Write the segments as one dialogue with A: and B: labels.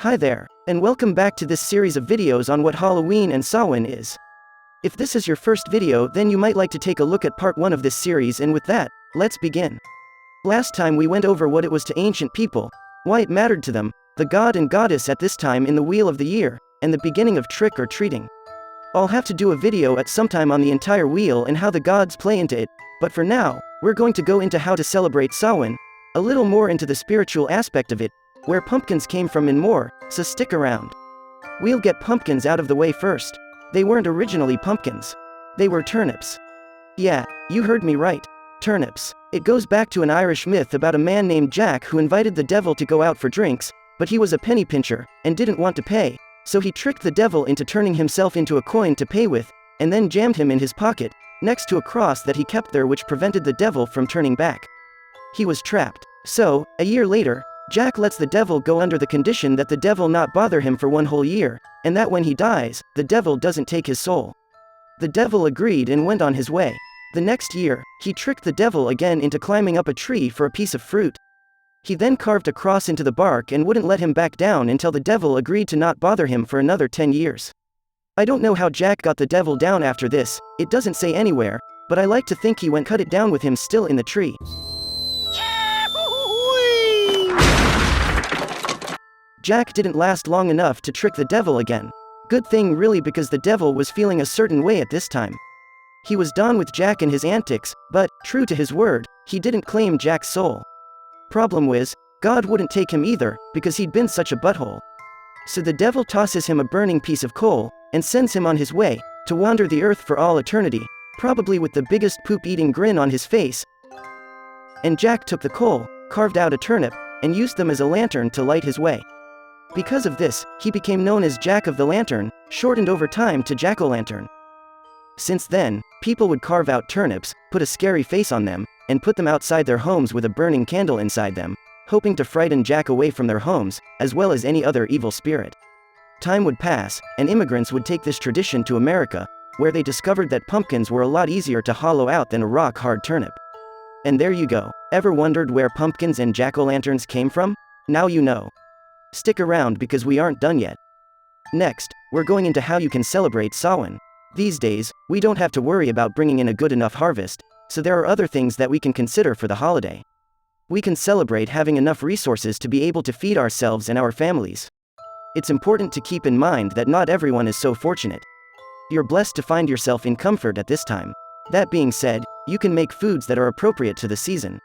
A: Hi there, and welcome back to this series of videos on what Halloween and Samhain is. If this is your first video, then you might like to take a look at part 1 of this series, and with that, let's begin. Last time we went over what it was to ancient people, why it mattered to them, the god and goddess at this time in the wheel of the year, and the beginning of trick-or-treating. I'll have to do a video at some time on the entire wheel and how the gods play into it, but for now, we're going to go into how to celebrate Samhain, a little more into the spiritual aspect of it, where pumpkins came from and more, so stick around. We'll get pumpkins out of the way first. They weren't originally pumpkins. They were turnips. Yeah, you heard me right. Turnips. It goes back to an Irish myth about a man named Jack who invited the devil to go out for drinks, but he was a penny pincher, and didn't want to pay, so he tricked the devil into turning himself into a coin to pay with, and then jammed him in his pocket, next to a cross that he kept there which prevented the devil from turning back. He was trapped. So, a year later, Jack lets the devil go under the condition that the devil not bother him for 1 whole year, and that when he dies, the devil doesn't take his soul. The devil agreed and went on his way. The next year, he tricked the devil again into climbing up a tree for a piece of fruit. He then carved a cross into the bark and wouldn't let him back down until the devil agreed to not bother him for another 10 years. I don't know how Jack got the devil down after this, it doesn't say anywhere, but I like to think he went cut it down with him still in the tree. Jack didn't last long enough to trick the devil again. Good thing really, because the devil was feeling a certain way at this time. He was done with Jack and his antics, but, true to his word, he didn't claim Jack's soul. Problem was, God wouldn't take him either, because he'd been such a butthole. So the devil tosses him a burning piece of coal, and sends him on his way, to wander the earth for all eternity, probably with the biggest poop-eating grin on his face. And Jack took the coal, carved out a turnip, and used them as a lantern to light his way. Because of this, he became known as Jack of the Lantern, shortened over time to Jack-o'-lantern. Since then, people would carve out turnips, put a scary face on them, and put them outside their homes with a burning candle inside them, hoping to frighten Jack away from their homes, as well as any other evil spirit. Time would pass, and immigrants would take this tradition to America, where they discovered that pumpkins were a lot easier to hollow out than a rock-hard turnip. And there you go. Ever wondered where pumpkins and jack-o'-lanterns came from? Now you know. Stick around because we aren't done yet. Next, we're going into how you can celebrate Samhain. These days, we don't have to worry about bringing in a good enough harvest, so there are other things that we can consider for the holiday. We can celebrate having enough resources to be able to feed ourselves and our families. It's important to keep in mind that not everyone is so fortunate. You're blessed to find yourself in comfort at this time. That being said, you can make foods that are appropriate to the season.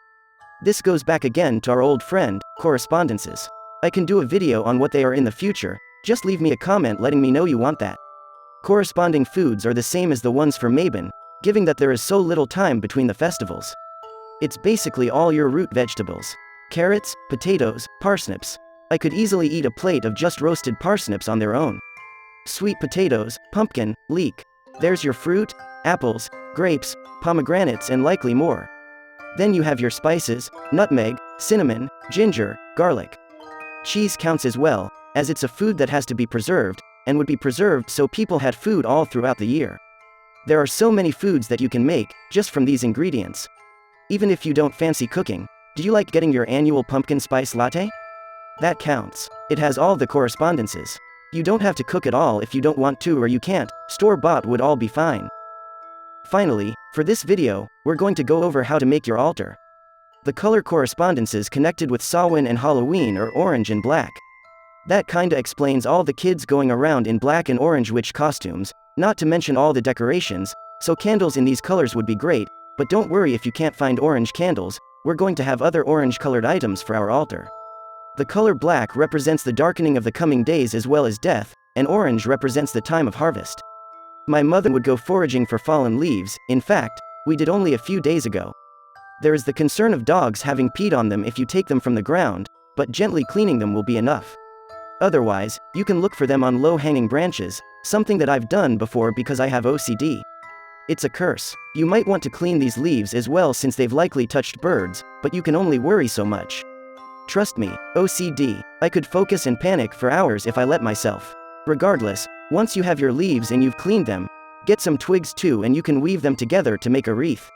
A: This goes back again to our old friend, correspondences. I can do a video on what they are in the future, just leave me a comment letting me know you want that. Corresponding foods are the same as the ones for Mabon, given that there is so little time between the festivals. It's basically all your root vegetables. Carrots, potatoes, parsnips. I could easily eat a plate of just roasted parsnips on their own. Sweet potatoes, pumpkin, leek. There's your fruit, apples, grapes, pomegranates, and likely more. Then you have your spices, nutmeg, cinnamon, ginger, garlic. Cheese counts as well, as it's a food that has to be preserved, and would be preserved so people had food all throughout the year. There are so many foods that you can make, just from these ingredients. Even if you don't fancy cooking, do you like getting your annual pumpkin spice latte? That counts. It has all the correspondences. You don't have to cook it all if you don't want to, or you can't, store-bought would all be fine. Finally, for this video, we're going to go over how to make your altar. The color correspondences connected with Samhain and Halloween are orange and black. That kinda explains all the kids going around in black and orange witch costumes, not to mention all the decorations, so candles in these colors would be great, but don't worry if you can't find orange candles, we're going to have other orange-colored items for our altar. The color black represents the darkening of the coming days as well as death, and orange represents the time of harvest. My mother would go foraging for fallen leaves, in fact, we did only a few days ago. There is the concern of dogs having peed on them if you take them from the ground, but gently cleaning them will be enough. Otherwise, you can look for them on low-hanging branches, something that I've done before because I have OCD. It's a curse. You might want to clean these leaves as well since they've likely touched birds, but you can only worry so much. Trust me, OCD, I could focus and panic for hours if I let myself. Regardless, once you have your leaves and you've cleaned them, get some twigs too and you can weave them together to make a wreath.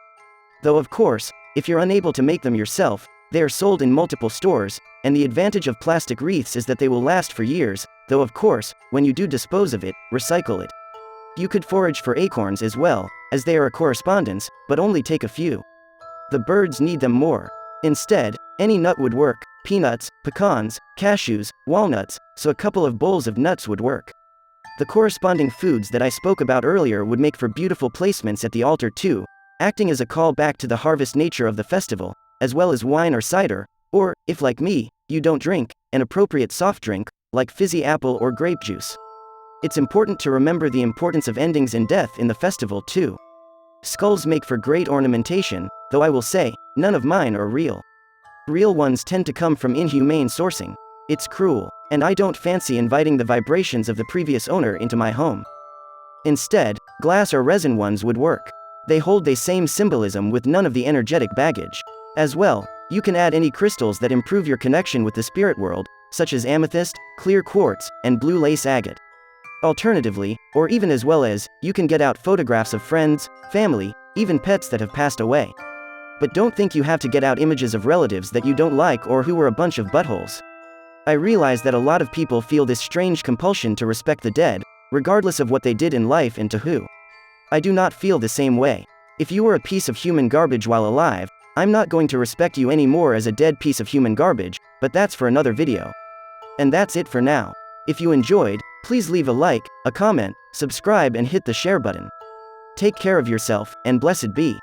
A: Though of course, if you're unable to make them yourself, they are sold in multiple stores, and the advantage of plastic wreaths is that they will last for years, though of course, when you do dispose of it, recycle it. You could forage for acorns as well, as they are a correspondence, but only take a few. The birds need them more. Instead, any nut would work: peanuts, pecans, cashews, walnuts, so a couple of bowls of nuts would work. The corresponding foods that I spoke about earlier would make for beautiful placements at the altar too, acting as a call back to the harvest nature of the festival, as well as wine or cider, or, if like me, you don't drink, an appropriate soft drink, like fizzy apple or grape juice. It's important to remember the importance of endings and death in the festival too. Skulls make for great ornamentation, though I will say, none of mine are real. Real ones tend to come from inhumane sourcing. It's cruel, and I don't fancy inviting the vibrations of the previous owner into my home. Instead, glass or resin ones would work. They hold the same symbolism with none of the energetic baggage. As well, you can add any crystals that improve your connection with the spirit world, such as amethyst, clear quartz, and blue lace agate. Alternatively, or even as well as, you can get out photographs of friends, family, even pets that have passed away. But don't think you have to get out images of relatives that you don't like or who were a bunch of buttholes. I realize that a lot of people feel this strange compulsion to respect the dead, regardless of what they did in life and to who. I do not feel the same way. If you were a piece of human garbage while alive, I'm not going to respect you anymore as a dead piece of human garbage, but that's for another video. And that's it for now. If you enjoyed, please leave a like, a comment, subscribe and hit the share button. Take care of yourself, and blessed be.